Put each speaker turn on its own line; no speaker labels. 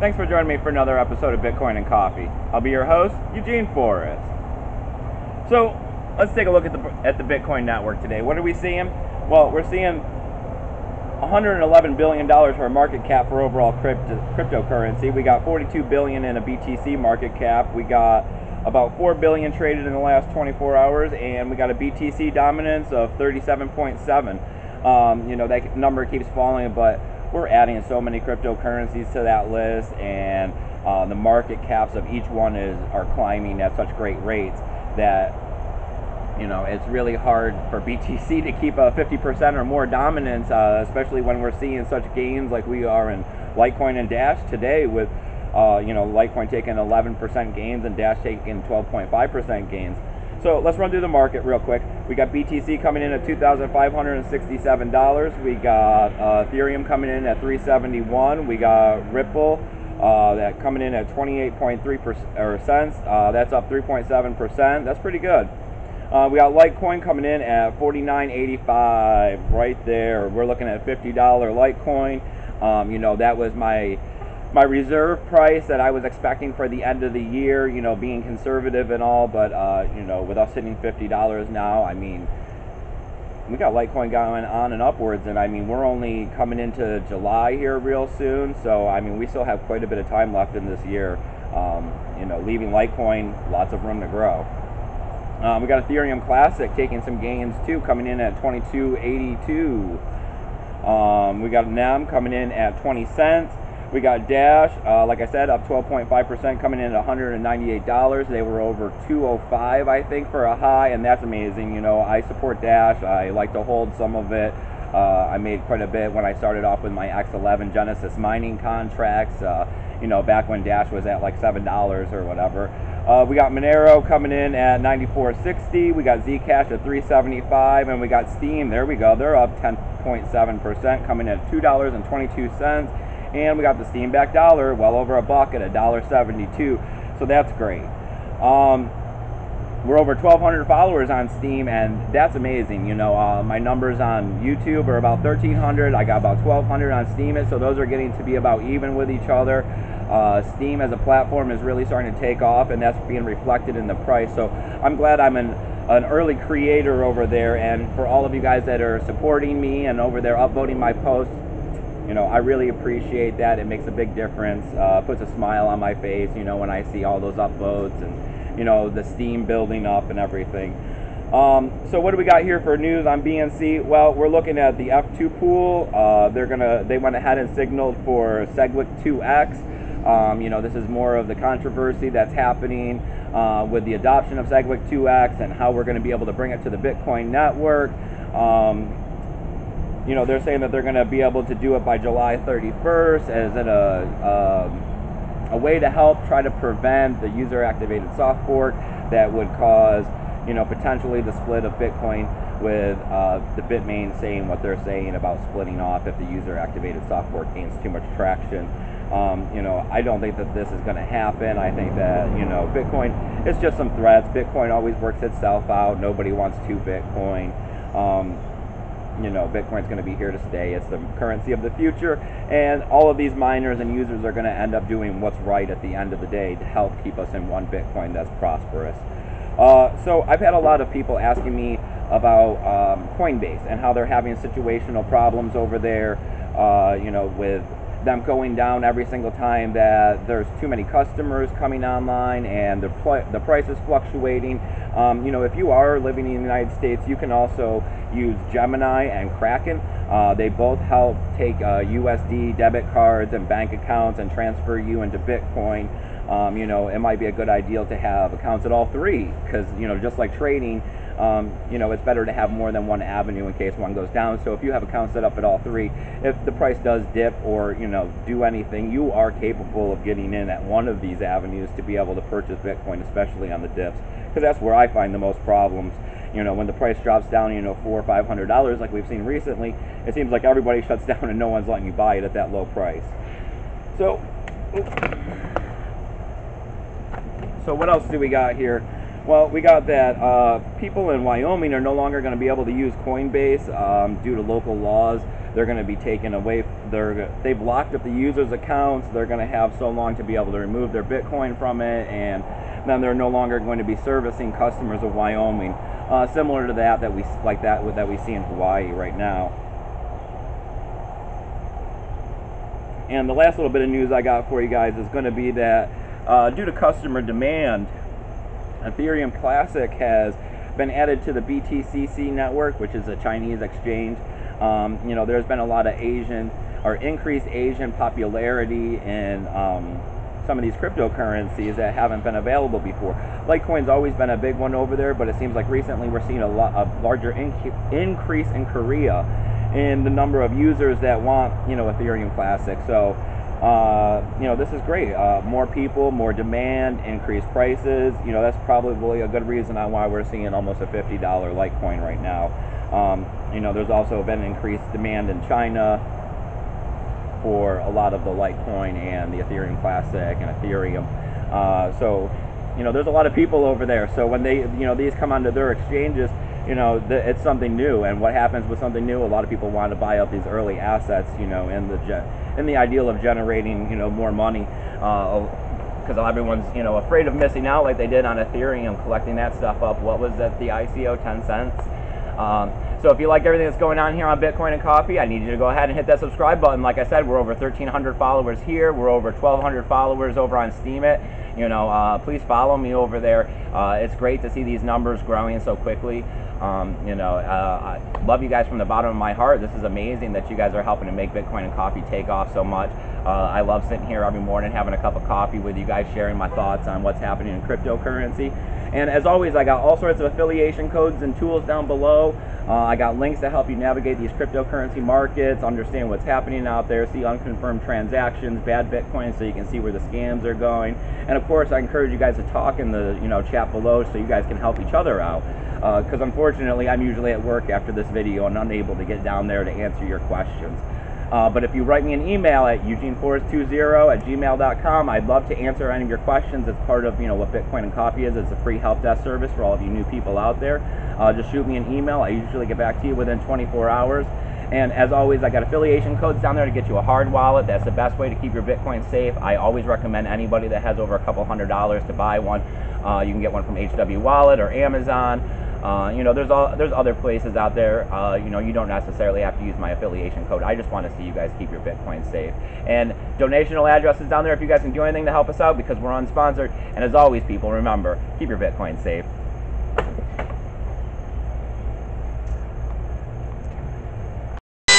Thanks for joining me for another episode of Bitcoin and Coffee. I'll be your host, Eugene Forrest. So, let's take a look at the Bitcoin network today. What are we seeing? Well, we're seeing $111 billion for a market cap for overall cryptocurrency. We got $42 billion in a BTC market cap. We got about $4 billion traded in the last 24 hours, and we got a BTC dominance of 37.7. That number keeps falling, but we're adding so many cryptocurrencies to that list, and the market caps of each one are climbing at such great rates that it's really hard for BTC to keep a 50% or more dominance, especially when we're seeing such gains like we are in Litecoin and Dash today, with Litecoin taking 11% gains and Dash taking 12.5% gains. So let's run through the market real quick. We got BTC coming in at $2,567. We got Ethereum coming in at $371. We got Ripple that coming in at 28.3 cents. That's up 3.7%. That's pretty good. We got Litecoin coming in at $49.85 right there. We're looking at $50 Litecoin. That was my reserve price that I was expecting for the end of the year, being conservative and all, but with us hitting $50 now, we got Litecoin going on and upwards, and we're only coming into July here real soon, so we still have quite a bit of time left in this year. Leaving Litecoin, lots of room to grow. We got Ethereum Classic taking some gains too, coming in at $22.82. We got NEM coming in at 20 cents. We got Dash, like I said, up 12.5%, coming in at $198. They were over $205, I think, for a high, and that's amazing. I support Dash. I like to hold some of it. I made quite a bit when I started off with my X11 Genesis mining contracts, back when Dash was at like $7 or whatever. We got Monero coming in at $94.60. We got Zcash at $375, and we got Steam. There we go. They're up 10.7%, coming in at $2.22. And we got the Steam back dollar, well over $1 at $1.72. So that's great. We're over 1,200 followers on Steam, and that's amazing. My numbers on YouTube are about 1,300. I got about 1,200 on Steam, so those are getting to be about even with each other. Steam as a platform is really starting to take off, and that's being reflected in the price. So I'm glad I'm an early creator over there, and for all of you guys that are supporting me and over there upvoting my posts, I really appreciate that. It makes a big difference. Puts a smile on my face, when I see all those upvotes and, the Steam building up and everything. So what do we got here for news on BNC? Well, we're looking at the F2 pool. They went ahead and signaled for SegWit 2X. This is more of the controversy that's happening with the adoption of SegWit 2X and how we're going to be able to bring it to the Bitcoin network. They're saying that they're going to be able to do it by July 31st as a way to help try to prevent the user-activated soft fork that would cause, potentially the split of Bitcoin, with the Bitmain saying what they're saying about splitting off if the user-activated soft fork gains too much traction. I don't think that this is going to happen. I think that, Bitcoin, it's just some threats. Bitcoin always works itself out. Nobody wants two Bitcoin. Bitcoin's going to be here to stay. It's the currency of the future, and all of these miners and users are going to end up doing what's right at the end of the day to help keep us in one Bitcoin that's prosperous. So I've had a lot of people asking me about Coinbase and how they're having situational problems over there, with them going down every single time that there's too many customers coming online and the price is fluctuating. If you are living in the United States, you can also use Gemini and Kraken. They both help take USD debit cards and bank accounts and transfer you into Bitcoin. It might be a good idea to have accounts at all three, because just like trading, it's better to have more than one avenue in case one goes down. So if you have accounts set up at all three, if the price does dip or do anything, you are capable of getting in at one of these avenues to be able to purchase Bitcoin, especially on the dips, because that's where I find the most problems. When the price drops down, $400 or $500 like we've seen recently, it seems like everybody shuts down and no one's letting you buy it at that low price. So what else do we got here? Well, we got that people in Wyoming are no longer going to be able to use Coinbase due to local laws they're going to be taken away. They've locked up the users' accounts. They're going to have so long to be able to remove their Bitcoin from it, and then they're no longer going to be servicing customers of Wyoming, similar to that we see in Hawaii right now. And the last little bit of news I got for you guys is going to be that due to customer demand, Ethereum Classic has been added to the BTCC network, which is a Chinese exchange. There's been a lot of increased Asian popularity in some of these cryptocurrencies that haven't been available before. Litecoin's always been a big one over there, but it seems like recently we're seeing a larger increase in Korea in the number of users that want, Ethereum Classic. So, this is great. More people, more demand, increased prices. That's probably a good reason on why we're seeing almost a $50 Litecoin right now. There's also been increased demand in China for a lot of the Litecoin and the Ethereum Classic and Ethereum. So there's a lot of people over there. So when these come onto their exchanges, it's something new. And what happens with something new? A lot of people want to buy up these early assets, in the ideal of generating, more money. Because everyone's, afraid of missing out like they did on Ethereum, collecting that stuff up. What was that, the ICO, 10 cents? So if you like everything that's going on here on Bitcoin and Coffee, I need you to go ahead and hit that subscribe button. Like I said, we're over 1,300 followers here. We're over 1,200 followers over on Steemit. Please follow me over there. It's great to see these numbers growing so quickly. I love you guys from the bottom of my heart. This is amazing that you guys are helping to make Bitcoin and Coffee take off so much. I love sitting here every morning having a cup of coffee with you guys, sharing my thoughts on what's happening in cryptocurrency. And as always, I got all sorts of affiliation codes and tools down below. I got links to help you navigate these cryptocurrency markets, understand what's happening out there, see unconfirmed transactions, bad Bitcoin, so you can see where the scams are going. And of course, I encourage you guys to talk in the chat below so you guys can help each other out. Because unfortunately, I'm usually at work after this video and unable to get down there to answer your questions. But if you write me an email at eugeneforest20@gmail.com, I'd love to answer any of your questions. It's part of what Bitcoin and Coffee is. It's a free help desk service for all of you new people out there. Just shoot me an email. I usually get back to you within 24 hours. And as always, I got affiliation codes down there to get you a hard wallet. That's the best way to keep your Bitcoin safe. I always recommend anybody that has over a couple $100 to buy one. You can get one from HW Wallet or Amazon. There's other places out there. You don't necessarily have to use my affiliation code. I just want to see you guys keep your Bitcoin safe. And donational addresses down there if you guys can do anything to help us out, because we're unsponsored. And as always, people, remember, keep your Bitcoin safe.